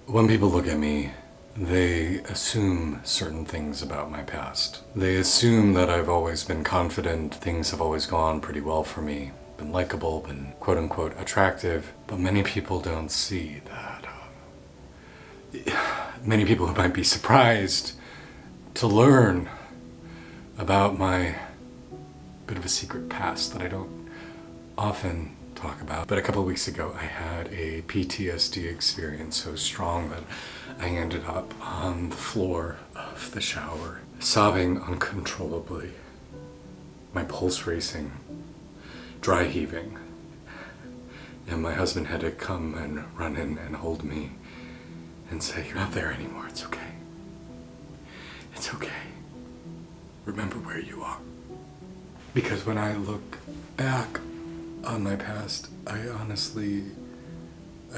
When people look at me, they assume certain things about my past. They assume that I've always been confident, things have always gone pretty well for me, been likable, been quote-unquote attractive, but many people don't see that. Many people might be surprised to learn about my bit of a secret past that I don't often talk about. But a couple of weeks ago I had a PTSD experience so strong that I ended up on the floor of the shower, sobbing uncontrollably, my pulse racing, dry heaving, and my husband had to come and run in and hold me and say, "You're not there anymore, it's okay. It's okay. Remember where you are." Because when I look back on my past, I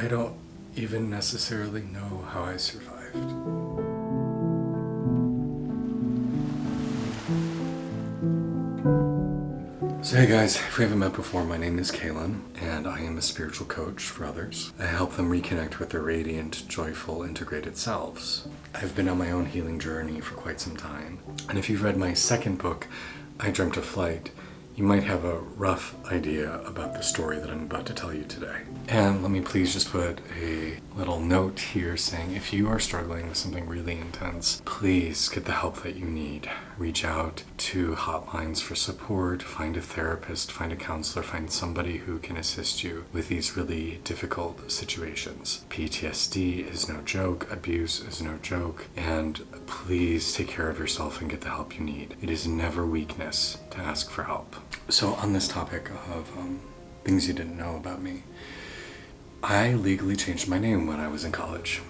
don't even necessarily know how I survived. So hey guys, if we haven't met before, my name is Kaylin, and I am a spiritual coach for others. I help them reconnect with their radiant, joyful, integrated selves. I've been on my own healing journey for quite some time, and if you've read my second book, I Dreamt of Flight, you might have a rough idea about the story that I'm about to tell you today. And let me please just put a little note here saying if you are struggling with something really intense, please get the help that you need. Reach out to hotlines for support, find a therapist, find a counselor, find somebody who can assist you with these really difficult situations. PTSD is no joke, abuse is no joke, and please take care of yourself and get the help you need. It is never weakness to ask for help. So on this topic of things you didn't know about me, I legally changed my name when I was in college.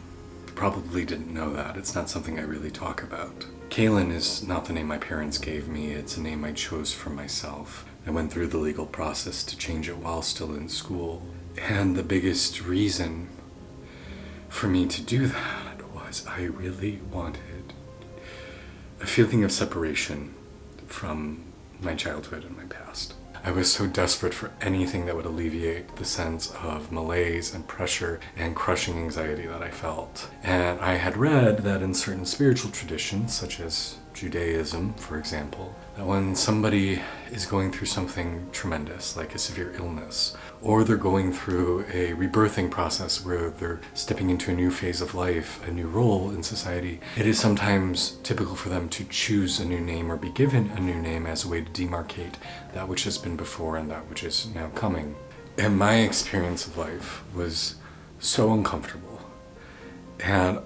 Probably didn't know that. It's not something I really talk about. Kaylin is not the name my parents gave me. It's a name I chose for myself. I went through the legal process to change it while still in school. And the biggest reason for me to do that was I really wanted a feeling of separation from my childhood and my past. I was so desperate for anything that would alleviate the sense of malaise and pressure and crushing anxiety that I felt. And I had read that in certain spiritual traditions, such as Judaism, for example, that when somebody is going through something tremendous, like a severe illness, or they're going through a rebirthing process where they're stepping into a new phase of life, a new role in society, it is sometimes typical for them to choose a new name or be given a new name as a way to demarcate that which has been before and that which is now coming. And my experience of life was so uncomfortable. And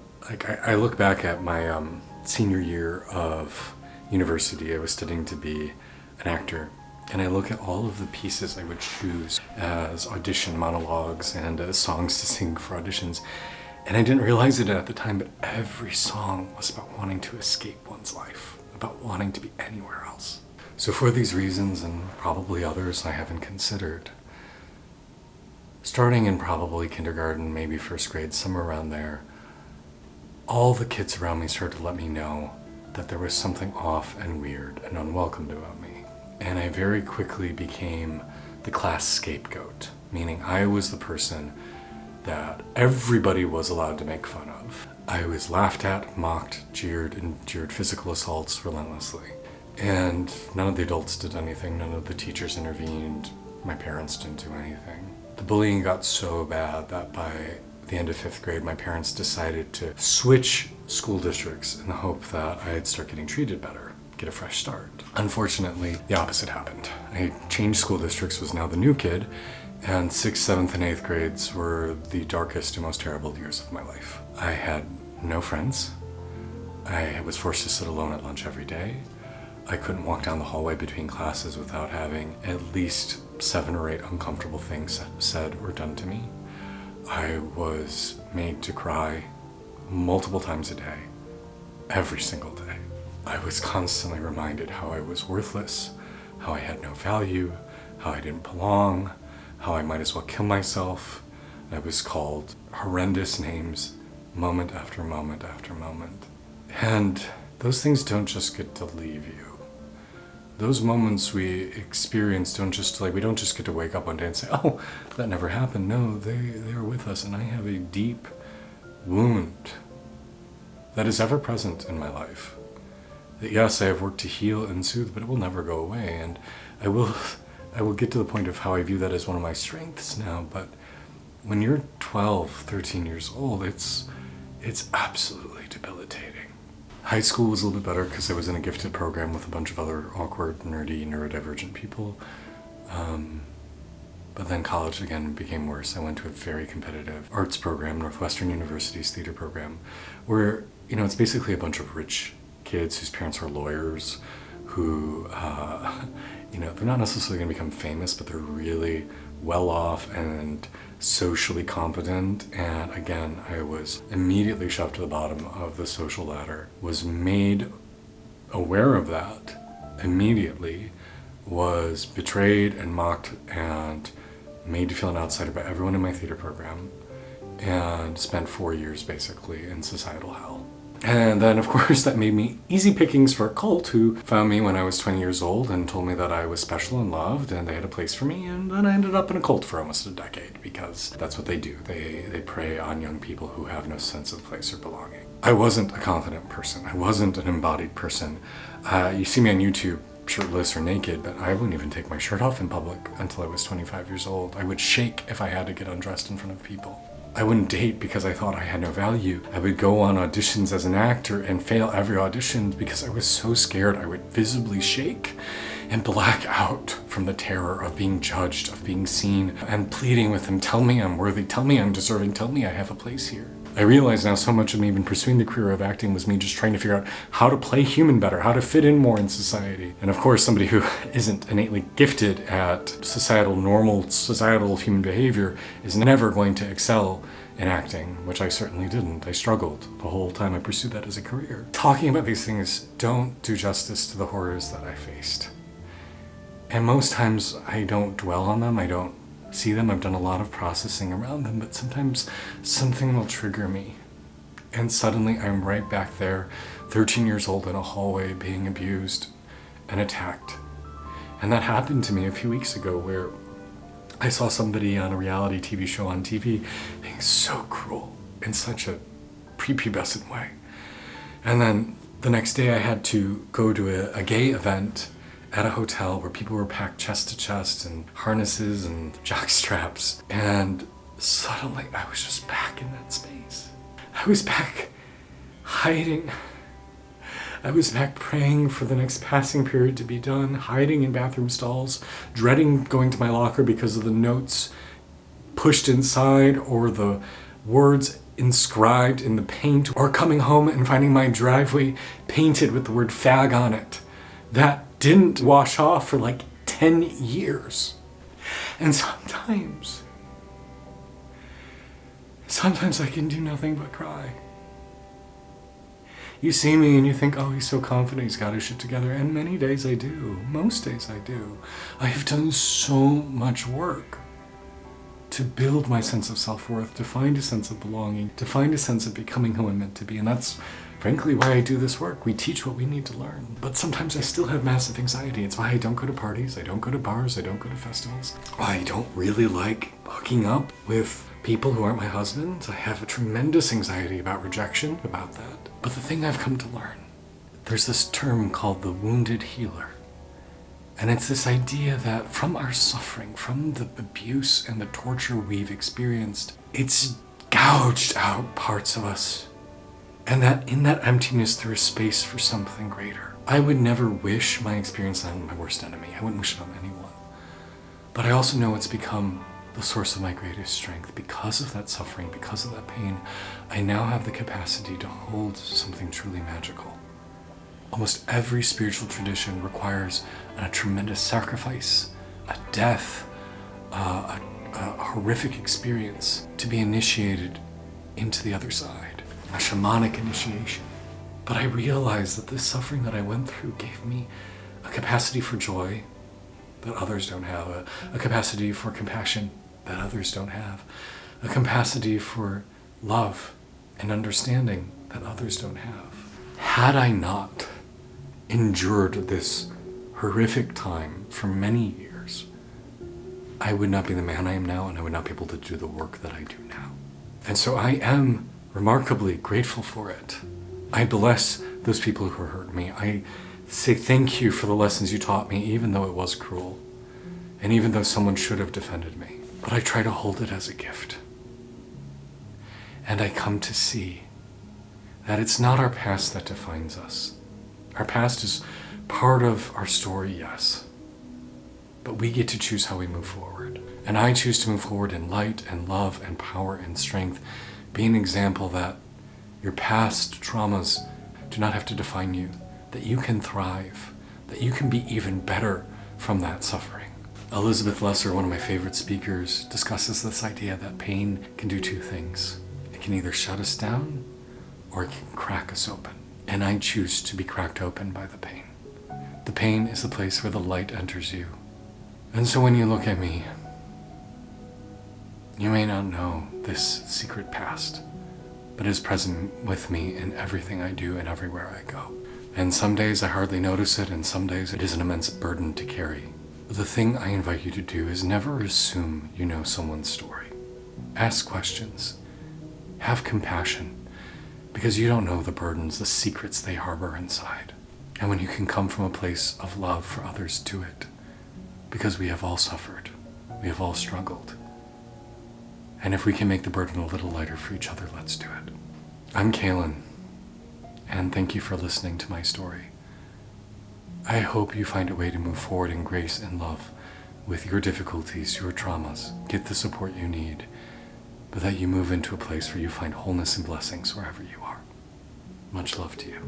I look back at my senior year of university. I was studying to be an actor, and I look at all of the pieces I would choose as audition monologues and songs to sing for auditions, and I didn't realize it at the time, but every song was about wanting to escape one's life, about wanting to be anywhere else. So for these reasons, and probably others I haven't considered, starting in probably kindergarten, maybe first grade, somewhere around there, all the kids around me started to let me know that there was something off and weird and unwelcomed about me. And I very quickly became the class scapegoat, meaning I was the person that everybody was allowed to make fun of. I was laughed at, mocked, jeered, endured physical assaults relentlessly. And none of the adults did anything, none of the teachers intervened, my parents didn't do anything. The bullying got so bad that by the end of 5th grade, my parents decided to switch school districts in the hope that I'd start getting treated better, get a fresh start. Unfortunately, the opposite happened. I changed school districts, was now the new kid, and 6th, 7th, and 8th grades were the darkest and most terrible years of my life. I had no friends. I was forced to sit alone at lunch every day. I couldn't walk down the hallway between classes without having at least 7 or 8 uncomfortable things said or done to me. I was made to cry multiple times a day, every single day. I was constantly reminded how I was worthless, how I had no value, how I didn't belong, how I might as well kill myself. I was called horrendous names moment after moment after moment. And those things don't just get to leave you. Those moments we experience we don't just get to wake up one day and say, oh, that never happened. No, they were with us, and I have a deep, wound that is ever present in my life. That yes, I have worked to heal and soothe, but it will never go away. And I will get to the point of how I view that as one of my strengths now. But when you're 12, 13 years old, it's absolutely debilitating. High school was a little bit better because I was in a gifted program with a bunch of other awkward, nerdy, neurodivergent people. But then college again became worse. I went to a very competitive arts program, Northwestern University's theater program, where, it's basically a bunch of rich kids whose parents are lawyers who, they're not necessarily going to become famous, but they're really well off and socially competent. And again, I was immediately shoved to the bottom of the social ladder, was made aware of that immediately, was betrayed and mocked and made to feel an outsider by everyone in my theater program, and spent 4 years basically in societal hell. And then, of course, that made me easy pickings for a cult who found me when I was 20 years old and told me that I was special and loved and they had a place for me. And then I ended up in a cult for almost a decade, because that's what they do. They prey on young people who have no sense of place or belonging. I wasn't a confident person. I wasn't an embodied person. You see me on YouTube shirtless or naked, but I wouldn't even take my shirt off in public until I was 25 years old. I would shake if I had to get undressed in front of people. I wouldn't date because I thought I had no value. I would go on auditions as an actor and fail every audition because I was so scared I would visibly shake and black out from the terror of being judged, of being seen, and pleading with them, tell me I'm worthy, tell me I'm deserving, tell me I have a place here. I realize now so much of me even pursuing the career of acting was me just trying to figure out how to play human better, how to fit in more in society. And of course, somebody who isn't innately gifted at normal societal human behavior is never going to excel in acting, which I certainly didn't. I struggled the whole time I pursued that as a career. Talking about these things don't do justice to the horrors that I faced. And most times I don't dwell on them, I don't see them. I've done a lot of processing around them, but sometimes something will trigger me. And suddenly I'm right back there, 13 years old in a hallway being abused and attacked. And that happened to me a few weeks ago, where I saw somebody on a reality TV show on TV being so cruel in such a prepubescent way. And then the next day I had to go to a gay event at a hotel where people were packed chest to chest in harnesses and jock straps. And suddenly I was just back in that space. I was back hiding. I was back praying for the next passing period to be done, hiding in bathroom stalls, dreading going to my locker because of the notes pushed inside or the words inscribed in the paint, or coming home and finding my driveway painted with the word fag on it. That didn't wash off for like 10 years. And sometimes I can do nothing but cry. You see me and you think, oh, he's so confident, he's got his shit together. And many days I do. Most days I do. I have done so much work to build my sense of self-worth, to find a sense of belonging, to find a sense of becoming who I'm meant to be. And that's frankly why I do this work. We teach what we need to learn. But sometimes I still have massive anxiety. It's why I don't go to parties, I don't go to bars, I don't go to festivals. I don't really like hooking up with people who aren't my husband. I have a tremendous anxiety about rejection, about that. But the thing I've come to learn, there's this term called the wounded healer. And it's this idea that from our suffering, from the abuse and the torture we've experienced, it's gouged out parts of us. And that in that emptiness there is space for something greater. I would never wish my experience on my worst enemy. I wouldn't wish it on anyone. But I also know it's become the source of my greatest strength. Because of that suffering, because of that pain, I now have the capacity to hold something truly magical. Almost every spiritual tradition requires a tremendous sacrifice, a death, a horrific experience to be initiated into the other side, a shamanic initiation. But I realized that this suffering that I went through gave me a capacity for joy that others don't have, a capacity for compassion that others don't have, a capacity for love and understanding that others don't have. Had I not endured this horrific time for many years, I would not be the man I am now, and I would not be able to do the work that I do now. And so I am remarkably grateful for it. I bless those people who hurt me. I say thank you for the lessons you taught me, even though it was cruel, and even though someone should have defended me. But I try to hold it as a gift. And I come to see that it's not our past that defines us. Our past is part of our story, yes, but we get to choose how we move forward. And I choose to move forward in light and love and power and strength. Be an example that your past traumas do not have to define you, that you can thrive, that you can be even better from that suffering. Elizabeth Lesser, one of my favorite speakers, discusses this idea that pain can do two things. It can either shut us down or it can crack us open. And I choose to be cracked open by the pain. The pain is the place where the light enters you. And so when you look at me, you may not know this secret past, but it is present with me in everything I do and everywhere I go. And some days I hardly notice it, and some days it is an immense burden to carry. The thing I invite you to do is never assume you know someone's story. Ask questions. Have compassion, because you don't know the burdens, the secrets they harbor inside. And when you can come from a place of love for others, do it. Because we have all suffered. We have all struggled. And if we can make the burden a little lighter for each other, let's do it. I'm Kalen, and thank you for listening to my story. I hope you find a way to move forward in grace and love with your difficulties, your traumas. Get the support you need, but that you move into a place where you find wholeness and blessings wherever you are. Much love to you.